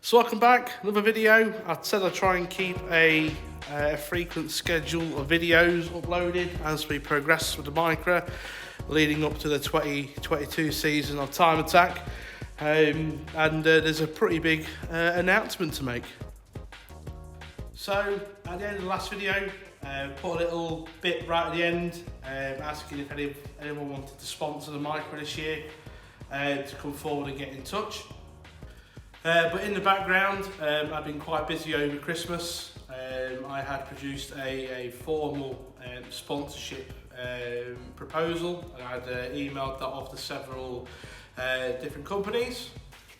So welcome back, another video. I said I'd try and keep a frequent schedule of videos uploaded as we progress with the Micra, leading up to the 2022 season of Time Attack. And there's a pretty big announcement to make. So at the end of the last video, put a little bit right at the end, asking if anyone wanted to sponsor the Micra this year, to come forward and get in touch. But in the background, I've been quite busy over Christmas. I had produced a formal sponsorship proposal, and I had emailed that off to several different companies.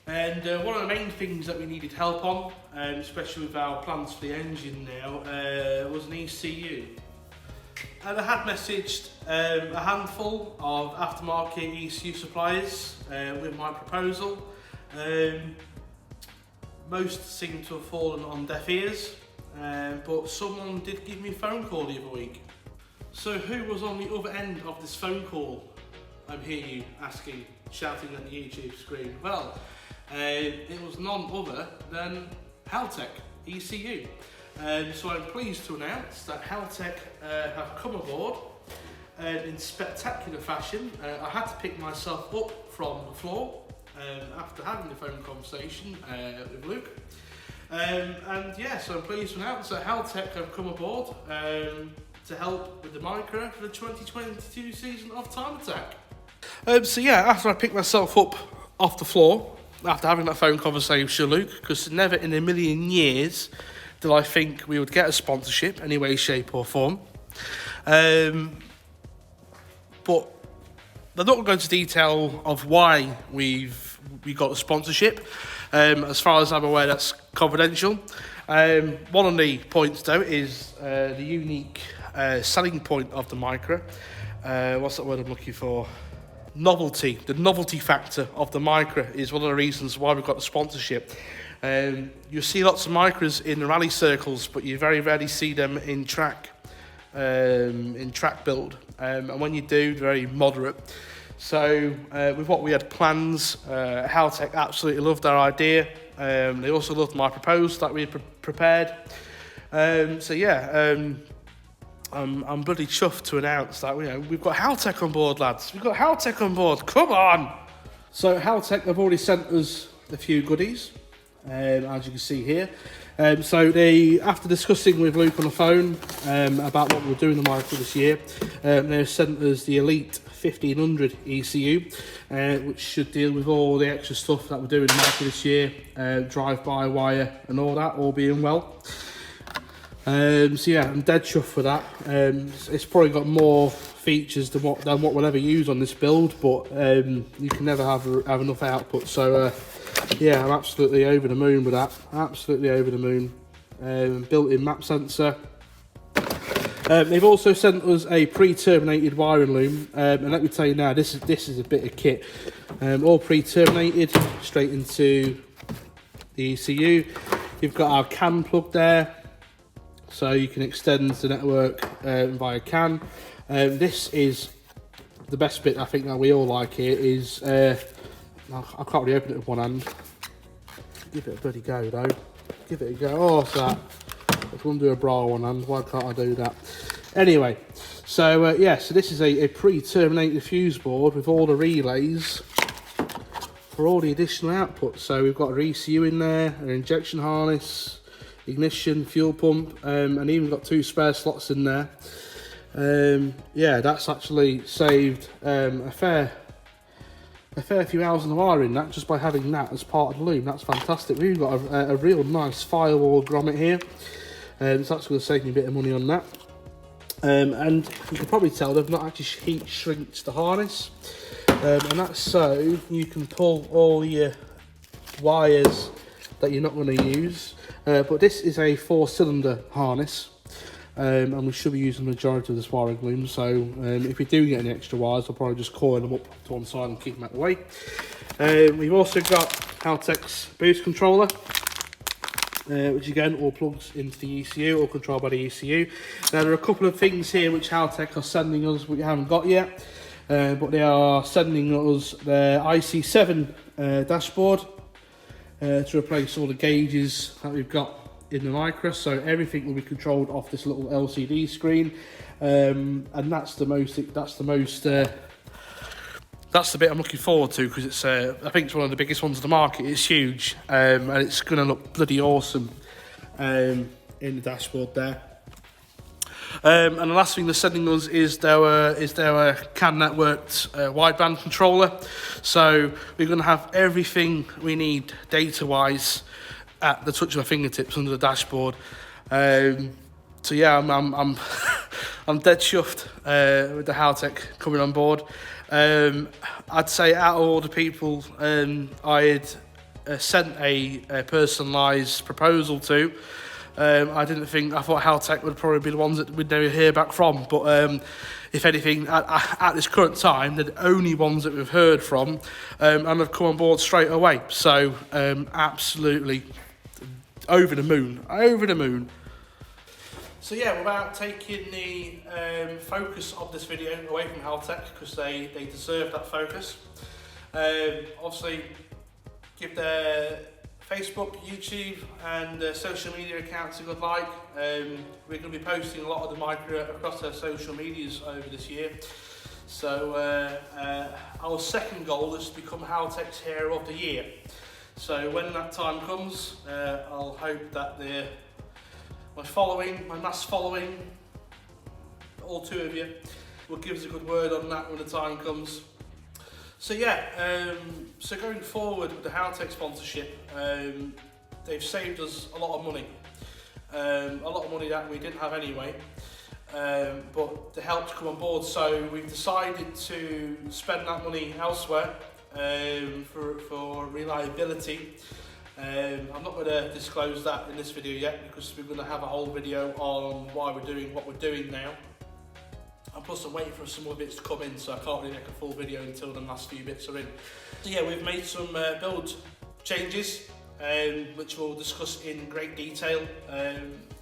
And one of the main things that we needed help on, especially with our plans for the engine now, was an ECU. And I had messaged a handful of aftermarket ECU suppliers with my proposal. Most seem to have fallen on deaf ears, but someone did give me a phone call the other week. So who was on the other end of this phone call? I'm hearing you asking, shouting at the YouTube screen. Well, it was none other than Haltec ECU. So I'm pleased to announce that Haltec have come aboard in spectacular fashion. I had to pick myself up from the floor after having the phone conversation with Luke. And yeah, so I'm pleased to announce that Haltec have come aboard to help with the Micra for the 2022 season of Time Attack. So yeah, after I picked myself up off the floor, after having that phone conversation with Luke, because never in a million years did I think we would get a sponsorship, any way, shape or form. But they're not going to go into detail of why we got a sponsorship. As far as I'm aware, that's confidential. One of the points, though, is the unique selling point of the Micra. What's that word I'm looking for? Novelty. The novelty factor of the Micra is one of the reasons why we've got the sponsorship. You see lots of Micras in the rally circles, but you very rarely see them in track build. And when you do, they're very moderate. So with what we had plans, Haltec absolutely loved our idea. They also loved my proposal that we had prepared. So yeah, I'm bloody chuffed to announce that we've got Haltec on board, lads. We've got Haltec on board. Come on! So Haltec have already sent us a few goodies, as you can see here. So they, after discussing with Luke on the phone about what we're doing in the Micra this year, they sent us the Elite 1500 ECU, which should deal with all the extra stuff that we're doing in the Micra this year, drive-by-wire and all that, all being well. So yeah, I'm dead chuffed for that. It's probably got more features than what we'll ever use on this build, but you can never have enough output. So yeah, I'm absolutely over the moon with that. Absolutely over the moon. Built-in map sensor. They've also sent us a pre-terminated wiring loom, and let me tell you now, this is a bit of kit. All pre-terminated, straight into the ECU. You've got our CAN plug there, so you can extend the network via CAN. This is the best bit I think that we all like here is, I can't really open it with one hand. Give it a bloody go though. Give it a go. Oh, what's that? I want to do a bra on one hand. Why can't I do that? Anyway, so yeah, so this is a pre-terminated fuse board with all the relays for all the additional outputs. So we've got our ECU in there, an injection harness, ignition, fuel pump, and even got 2 spare slots in there. Yeah, that's actually saved a fair few hours on the wiring, that just by having that as part of the loom. That's fantastic. We've got a real nice firewall grommet here, so that's going to save me a bit of money on that. And you can probably tell they've not actually heat shrinked the harness, and that's so you can pull all your wires that you're not going to use. But this is a 4-cylinder harness, and we should be using the majority of this wiring loom. So if we do get any extra wires, I'll probably just coil them up to one side and keep them out of the way. We've also got Haltec's boost controller, which again all plugs into the ECU, all controlled by the ECU. Now there are a couple of things here which Haltec are sending us we haven't got yet, but they are sending us their IC7 dashboard, to replace all the gauges that we've got in the Micra, so everything will be controlled off this little LCD screen, and that's the bit I'm looking forward to, because it's I think it's one of the biggest ones on the market. It's huge, and it's going to look bloody awesome in the dashboard there. And the last thing they're sending us is their CAN networked wideband controller. So we're going to have everything we need data-wise at the touch of our fingertips under the dashboard. So yeah, I'm I'm dead chuffed with the Haltec coming on board. I'd say out of all the people I had sent a personalised proposal to, I thought Haltec would probably be the ones that we'd never hear back from, but if anything, at this current time, they're the only ones that we've heard from, and have come on board straight away. So absolutely over the moon. So yeah, without taking the focus of this video away from Haltec, because they deserve that focus, obviously give their Facebook, YouTube and social media accounts a good like. We're going to be posting a lot of the Micra across their social medias over this year. So our second goal is to become Haltec's Hero of the Year. So when that time comes, I'll hope that my mass following, all two of you, will give us a good word on that when the time comes. So yeah, so going forward with the Haltec sponsorship, they've saved us a lot of money that we didn't have anyway, but they helped come on board, so we've decided to spend that money elsewhere for reliability. I'm not going to disclose that in this video yet, because we're going to have a whole video on why we're doing what we're doing now. And plus I'm waiting for some more bits to come in, so I can't really make a full video until the last few bits are in. So yeah, we've made some build changes, which we'll discuss in great detail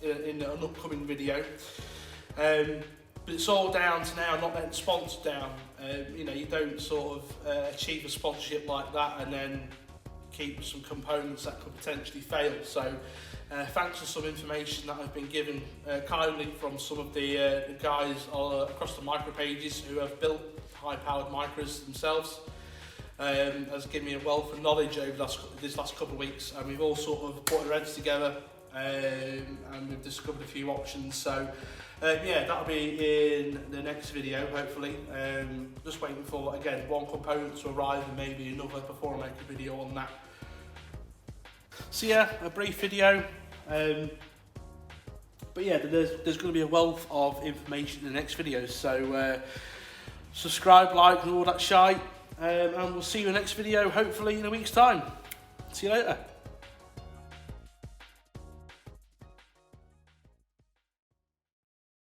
in an upcoming video. But it's all down to now not letting sponsors down. You don't sort of achieve a sponsorship like that and then keep some components that could potentially fail. So thanks for some information that I've been given kindly from some of the guys across the Micra pages who have built high-powered Micras themselves. Has given me a wealth of knowledge over this last couple of weeks, and we've all sort of put our heads together and we've discovered a few options. So yeah, that'll be in the next video, hopefully. Just waiting for, again, one component to arrive and maybe another before I make a video on that. So yeah, a brief video, but yeah, there's going to be a wealth of information in the next videos, so subscribe, like and all that shite, and we'll see you in the next video, hopefully in a week's time. See you later.